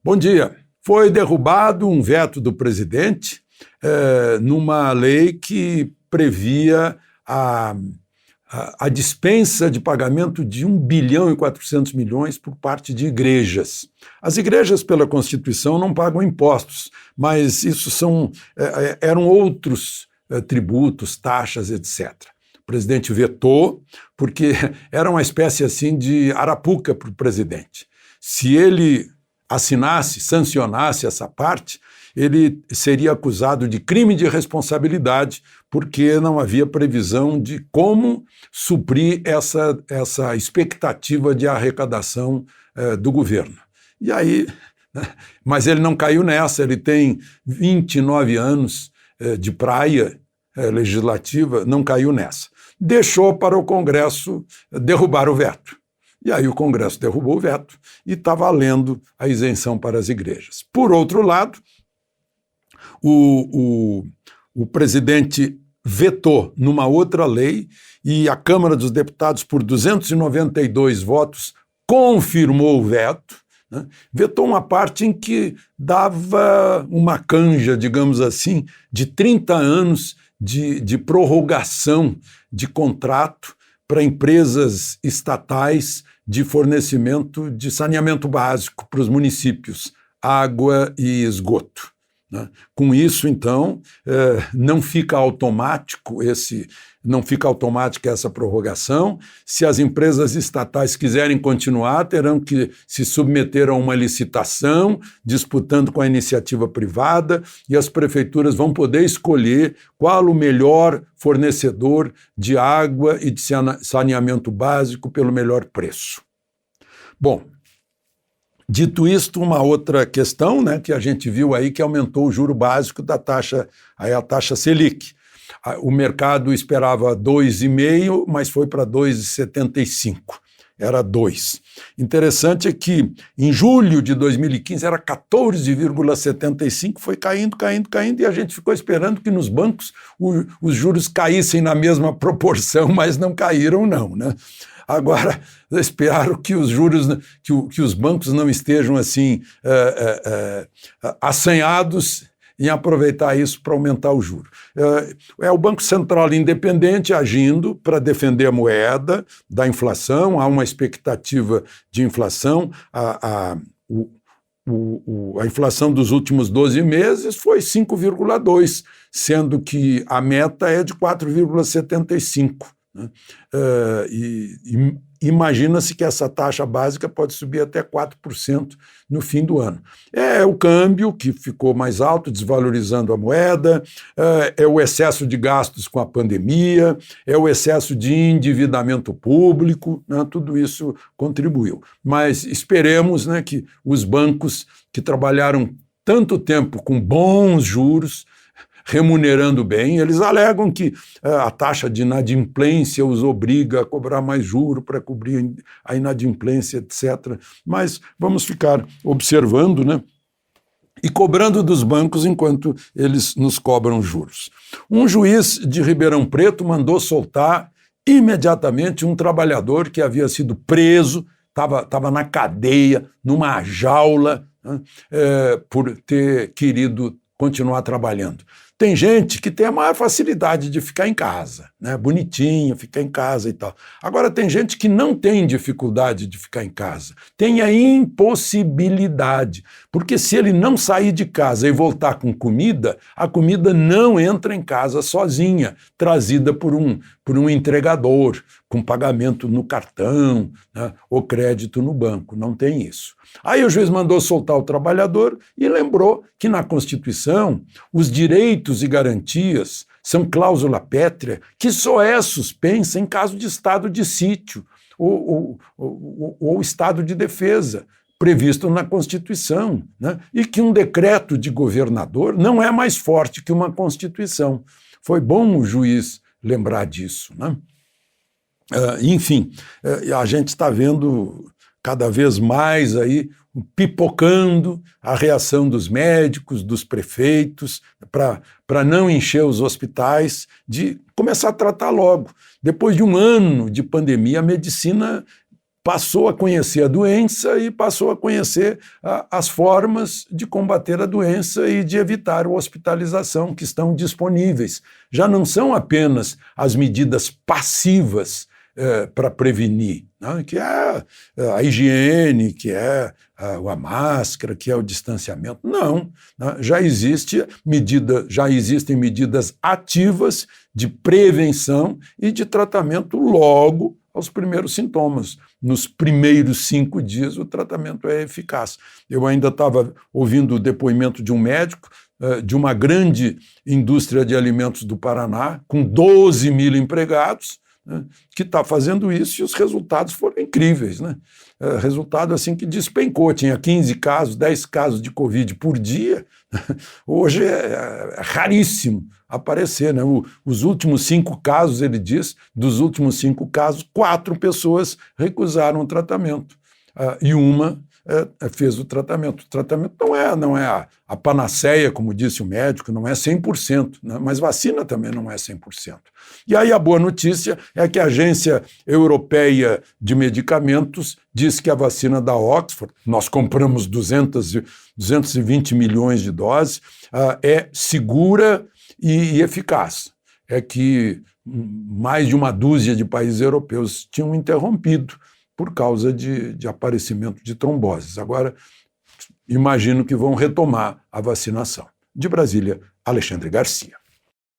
Bom dia. Foi derrubado um veto do presidente numa lei que previa a dispensa de pagamento de 1 bilhão e 400 milhões por parte de igrejas. As igrejas, pela Constituição, não pagam impostos, mas isso eram outros tributos, taxas, etc. O presidente vetou porque era uma espécie assim de arapuca para o presidente. Se ele assinasse, sancionasse essa parte, ele seria acusado de crime de responsabilidade, porque não havia previsão de como suprir essa expectativa de arrecadação do governo. E aí, mas ele não caiu nessa, ele tem 29 anos de praia legislativa, não caiu nessa. Deixou para o Congresso derrubar o veto. E aí o Congresso derrubou o veto e está valendo a isenção para as igrejas. Por outro lado, o presidente vetou numa outra lei e a Câmara dos Deputados, por 292 votos, confirmou o veto, né? Vetou uma parte em que dava uma canja, digamos assim, de 30 anos de prorrogação de contrato para empresas estatais de fornecimento de saneamento básico para os municípios, água e esgoto. Né? Com isso, então, não fica automática essa prorrogação. Se as empresas estatais quiserem continuar, terão que se submeter a uma licitação, disputando com a iniciativa privada, e as prefeituras vão poder escolher qual o melhor fornecedor de água e de saneamento básico pelo melhor preço. Bom, dito isto, uma outra questão, né, que a gente viu aí, que aumentou o juro básico da taxa, aí a taxa Selic. O mercado esperava 2,5, mas foi para 2,75. Era 2. Interessante é que em julho de 2015 era 14,75, foi caindo, e a gente ficou esperando que nos bancos os juros caíssem na mesma proporção, mas não caíram não, né? Agora, espero que os juros, que os bancos não estejam assim assanhados em aproveitar isso para aumentar o juro. É o Banco Central independente agindo para defender a moeda da inflação, há uma expectativa de inflação, a inflação dos últimos 12 meses foi 5,2, sendo que a meta é de 4,75. Né? Imagina-se que essa taxa básica pode subir até 4% no fim do ano. É o câmbio que ficou mais alto, desvalorizando a moeda, é o excesso de gastos com a pandemia, é o excesso de endividamento público, né? Tudo isso contribuiu. Mas esperemos, né, que os bancos que trabalharam tanto tempo com bons juros, remunerando bem, eles alegam que a taxa de inadimplência os obriga a cobrar mais juro para cobrir a inadimplência, etc. Mas vamos ficar observando, né? E cobrando dos bancos enquanto eles nos cobram juros. Um juiz de Ribeirão Preto mandou soltar imediatamente um trabalhador que havia sido preso, estava na cadeia, numa jaula, né, por ter querido continuar trabalhando. Tem gente que tem a maior facilidade de ficar em casa, né? Bonitinho, ficar em casa e tal. Agora tem gente que não tem dificuldade de ficar em casa, tem a impossibilidade, porque se ele não sair de casa e voltar com comida, a comida não entra em casa sozinha, trazida por um entregador, com pagamento no cartão, né, ou crédito no banco, não tem isso. Aí o juiz mandou soltar o trabalhador e lembrou que na Constituição os direitos e garantias são cláusula pétrea que só é suspensa em caso de estado de sítio ou estado de defesa, previsto na Constituição, né, e que um decreto de governador não é mais forte que uma Constituição. Foi bom o juiz lembrar disso, né? Enfim, a gente está vendo cada vez mais aí pipocando a reação dos médicos, dos prefeitos, para não encher os hospitais, de começar a tratar logo. Depois de um ano de pandemia, a medicina passou a conhecer a doença e passou a conhecer as formas de combater a doença e de evitar a hospitalização que estão disponíveis. Já não são apenas as medidas passivas para prevenir, né, que é a higiene, que é a máscara, que é o distanciamento. Não, né, já existem medidas ativas de prevenção e de tratamento logo aos primeiros sintomas. Nos primeiros 5 dias o tratamento é eficaz. Eu ainda estava ouvindo o depoimento de um médico de uma grande indústria de alimentos do Paraná, com 12 mil empregados, que está fazendo isso, e os resultados foram incríveis, né? Resultado assim que despencou, tinha 15 casos, 10 casos de Covid por dia, hoje é raríssimo aparecer, né? Os últimos 5 casos, ele diz, dos últimos 5 casos, 4 pessoas recusaram o tratamento, e uma fez o tratamento. O tratamento não é a panaceia, como disse o médico, não é 100%, né? Mas vacina também não é 100%. E aí a boa notícia é que a Agência Europeia de Medicamentos diz que a vacina da Oxford, nós compramos 220 milhões de doses, é segura e eficaz. É que mais de uma dúzia de países europeus tinham interrompido por causa de aparecimento de tromboses. Agora, imagino que vão retomar a vacinação. De Brasília, Alexandre Garcia.